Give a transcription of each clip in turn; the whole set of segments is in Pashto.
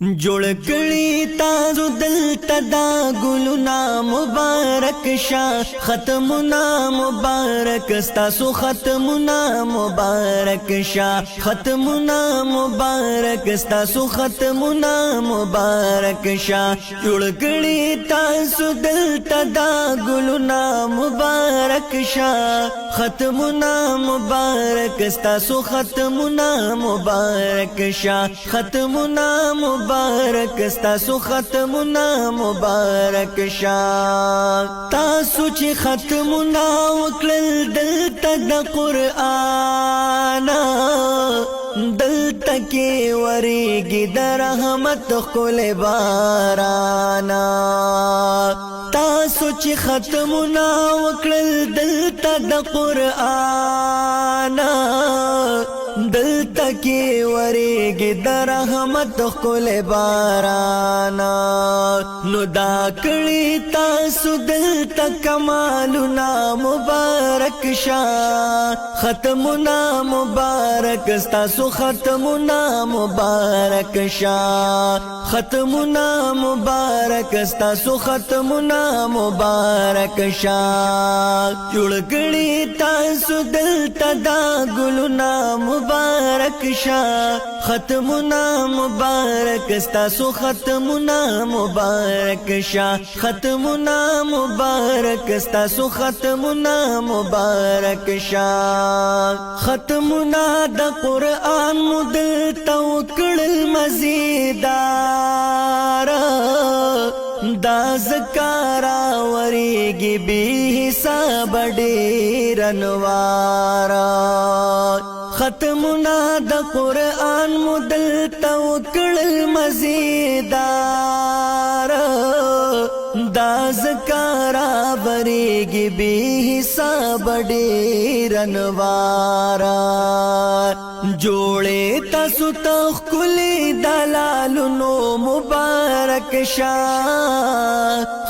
جوړ کړي تاسو دلته دا ګلونه مبارک شه ختمونه مبارک تاسو ختمونه مبارک شه ختمونه مبارک تاسو ختمونه مبارک شه جوړ کړي تاسو دلته دا ګلونه مبارک شه ختمونه مبارک تاسو ختمونه مبارک شه ختمونه مبارک تاسو ختمونه مبارک شا تاسو چې ختمونه وکړل دلته د قرآن دلته کې ورېږي د رحمت ښکلی باران تاسو چې ختمونه وکړل دلته د قرآن دلته کې ورېږي د رحمت ښکلی باران نو دا کړي تاسو دلته کمالونه مبارک شه ختمونه مبارک تاسو ختمونه مبارک شه ختمونه مبارک تاسو ختمونه مبارک شه جوړ کړي تاسو دلته دا ګلونه مبارک شه ختمونه مبارک تاسو ختمونه مبارک شه ختمونه مبارک تاسو ختمونه مبارک شه ختمونه د قرآن مدلته وکړل مزیدار دا زکارا وریگی بی حساب ډیر انوارا ختمنا د قرآن مدلته وکړل مزیدار دا زکارا وریگی بی حساب ډیر انوارا جوړې تاسو ته ښکلي دلالونو مبارک شه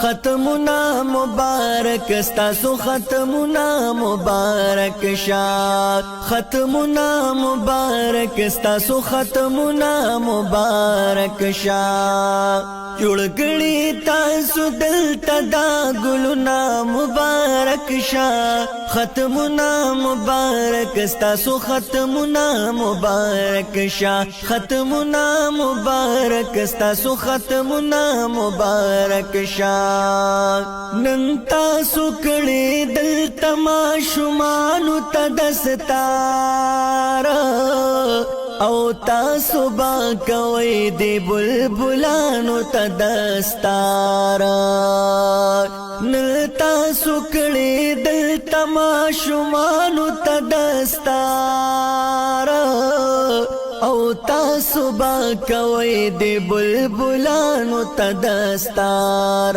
ختمونه مبارک تاسو ختمونه مبارک شه ختمونه مبارک تاسو ختمونه مبارک شه جوړ کړي تاسو دلته دا ګلونه مبارک شه ختمونه مبارک تاسو ختمونه مبارک شه ختمونه مبارک تاسو ختمونه مبارک شه نن تاسو کړي دلته ماشومانو ته دستار او تاسو با کوي دی بلبلانو ته دستار نن تاسو کړي دلته ماشومانو ته دستار او تاسو با کوي دی بلبلانو ته دستار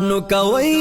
نو کوي